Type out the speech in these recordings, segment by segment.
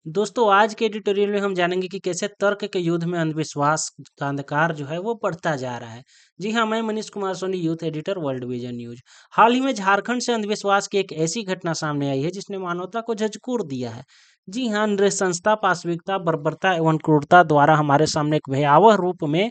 दोस्तों आज के एडिटोरियल में हम जानेंगे कि कैसे तर्क के युद्ध में अंधविश्वास का अंधकार जो है वो बढ़ता जा रहा है। जी हाँ, मैं Manish Kumar Soni, youth editor, world vision news. हाल ही में झारखंड से अंधविश्वास की एक ऐसी घटना सामने आई है जिसने मानवता को झकझोर दिया है। जी हाँ, नृशंसता, पाशविकता, बर्बरता एवं क्रूरता द्वारा हमारे सामने एक भयावह रूप में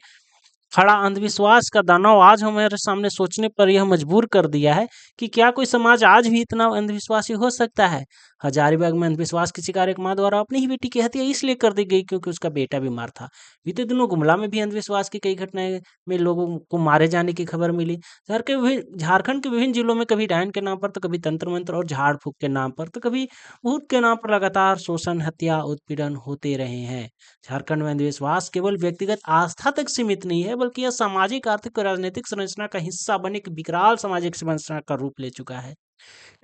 खड़ा अंधविश्वास का दानव आज हमारे सामने सोचने पर यह मजबूर कर दिया है कि क्या कोई समाज आज भी इतना अंधविश्वासी हो सकता है। हजारीबाग में अंधविश्वास की शिकार एक मां द्वारा अपनी ही बेटी की हत्या इसलिए कर दी गई क्योंकि उसका बेटा बीमार था। बीते दिनों गुमला में भी अंधविश्वास की कई घटनाएं में लोगों को मारे जाने की खबर मिली। झारखंड के विभिन्न जिलों में कभी डायन के नाम पर तो कभी तंत्र मंत्र और झाड़ फूक के नाम पर तो कभी भूत के नाम पर लगातार शोषण, हत्या, उत्पीड़न होते रहे हैं। झारखंड में अंधविश्वास केवल व्यक्तिगत आस्था तक सीमित नहीं है, बल्कि यह सामाजिक, आर्थिक और राजनीतिक संरचना का हिस्सा बने एक विकराल सामाजिक संरचना का रूप ले चुका है।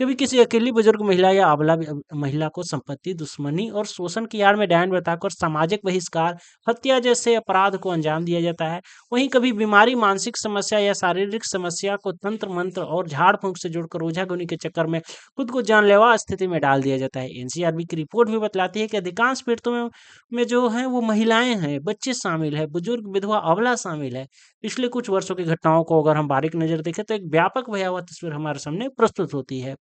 कभी किसी अकेली बुजुर्ग महिला या अबला महिला को संपत्ति, दुश्मनी और शोषण की आड़ में डायन बताकर सामाजिक बहिष्कार, हत्या जैसे अपराध को अंजाम दिया जाता है। वहीं कभी बीमारी, मानसिक समस्या या शारीरिक समस्या को तंत्र मंत्र और झाड़ फूंक से जोड़कर ओझागुनी के चक्कर में खुद को जानलेवा स्थिति में डाल दिया जाता है। एनसीआरबी की रिपोर्ट भी बतलाती है कि अधिकांश पीड़ितों में जो है वो महिलाएं हैं, बच्चे शामिल है, बुजुर्ग, विधवा, अबला शामिल है। पिछले कुछ वर्षों की घटनाओं को अगर हम बारीक नजर देखें तो एक व्यापक भयावह तस्वीर हमारे सामने प्रस्तुत होती है।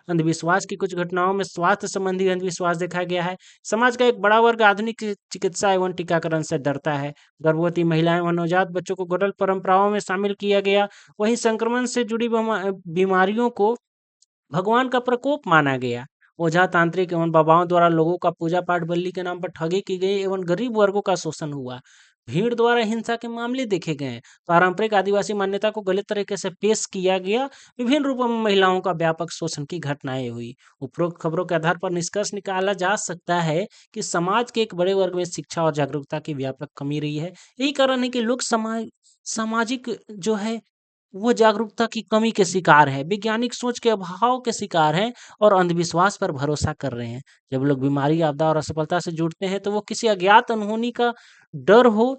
अंधविश्वास की कुछ घटनाओं में स्वास्थ्य संबंधी अंधविश्वास देखा गया है। समाज का एक बड़ा वर्ग आधुनिक चिकित्सा एवं टीकाकरण से डरता है। गर्भवती महिलाएं और नवजात बच्चों को गलत परंपराओं में शामिल किया गया। वहीं संक्रमण से जुड़ी बीमारियों को भगवान का प्रकोप माना गया। ओझा, तांत्रिक एवं बाबाओं द्वारा लोगों का पूजा पाठ, बलि के नाम पर ठगी की गई एवं गरीब वर्गों का शोषण हुआ। भीड़ द्वारा हिंसा के मामले देखे गए हैं। पारंपरिक आदिवासी मान्यता को गलत तरीके से पेश किया गया। विभिन्न रूपों में महिलाओं का व्यापक शोषण की घटनाएं हुई। उपरोक्त खबरों के आधार पर निष्कर्ष निकाला जा सकता है कि समाज के एक बड़े वर्ग में शिक्षा और जागरूकता की व्यापक कमी रही है। यही कारण है कि लोग सामाजिक जो है वो जागरूकता की कमी के शिकार है, वैज्ञानिक सोच के अभाव के शिकार हैं और अंधविश्वास पर भरोसा कर रहे हैं। जब लोग बीमारी, आपदा और असफलता से जुड़ते हैं तो वो किसी अज्ञात अनहोनी का डर हो,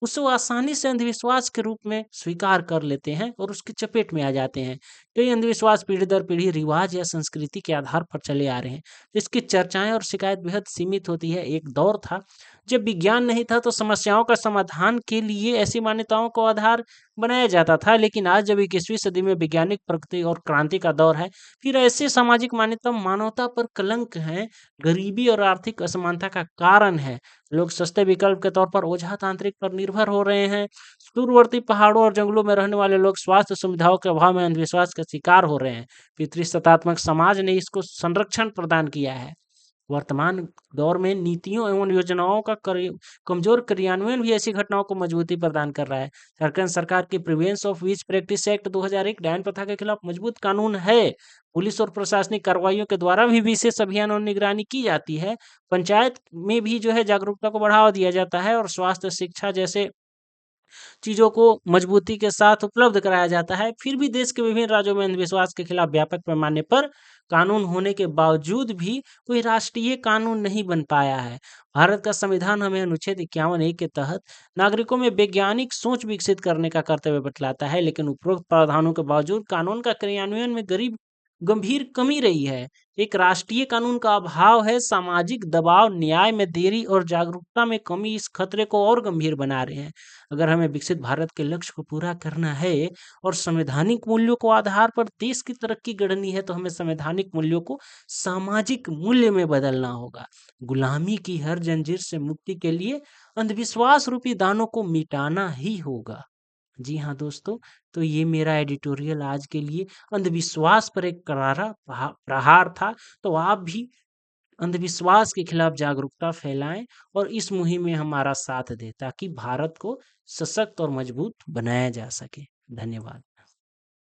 उसे वो आसानी से अंधविश्वास के रूप में स्वीकार कर लेते हैं और उसकी चपेट में आ जाते हैं। कई अंधविश्वास पीढ़ी दर पीढ़ी रिवाज या संस्कृति के आधार पर चले आ रहे हैं। इसकी चर्चाएं और शिकायत बेहद सीमित होती है। एक दौर था जब विज्ञान नहीं था तो समस्याओं का समाधान के लिए ऐसी मान्यताओं को आधार बनाया जाता था, लेकिन आज जब 21वीं सदी में वैज्ञानिक प्रगति और क्रांति का दौर है, फिर ऐसे सामाजिक मान्यता मानवता पर कलंक है, गरीबी और आर्थिक असमानता का कारण है। लोग सस्ते विकल्प के तौर पर ओझा, तांत्रिक पर निर्भर हो रहे हैं। दूरवर्ती पहाड़ों और जंगलों में रहने वाले लोग स्वास्थ्य सुविधाओं के अभाव में अंधविश्वास का शिकार हो रहे हैं। पितृसत्तात्मक समाज ने इसको संरक्षण प्रदान किया है। वर्तमान दौर में नीतियों एवं योजनाओं का कमजोर क्रियान्वयन भी ऐसी घटनाओं को मजबूती प्रदान कर रहा है। झारखंड सरकार की prevention of which practice act 2001 डायन प्रथा के खिलाफ मजबूत कानून है। पुलिस और प्रशासनिक कार्रवाइयों के द्वारा भी विशेष अभियान और निगरानी की जाती है। पंचायत में भी जो है जागरूकता को बढ़ावा दिया जाता है और स्वास्थ्य, शिक्षा जैसे चीज़ों को मजबूती के साथ उपलब्ध कराया जाता है। फिर भी देश के विभिन्न राज्यों में अंधविश्वास के खिलाफ व्यापक पैमाने पर कानून होने के बावजूद भी कोई राष्ट्रीय कानून नहीं बन पाया है। भारत का संविधान हमें अनुच्छेद 51(a) के तहत नागरिकों में वैज्ञानिक सोच विकसित करने का कर्तव्य बतलाता है, लेकिन उपरोक्त प्रावधानों के बावजूद कानून का क्रियान्वयन में गंभीर कमी रही है। एक राष्ट्रीय कानून का अभाव है, सामाजिक दबाव, न्याय में देरी और जागरूकता में कमी इस खतरे को और गंभीर बना रहे हैं। अगर हमें विकसित भारत के लक्ष्य को पूरा करना है और संवैधानिक मूल्यों को आधार पर देश की तरक्की गढ़नी है, तो हमें संवैधानिक मूल्यों को सामाजिक मूल्य में बदलना होगा। गुलामी की हर जंजीर से मुक्ति के लिए अंधविश्वास रूपी दानों को मिटाना ही होगा। जी हाँ दोस्तों, तो ये मेरा एडिटोरियल आज के लिए अंधविश्वास पर एक करारा प्रहार था। तो आप भी अंधविश्वास के खिलाफ जागरूकता फैलाएं और इस मुहिम में हमारा साथ दें ताकि भारत को सशक्त और मजबूत बनाया जा सके। धन्यवाद।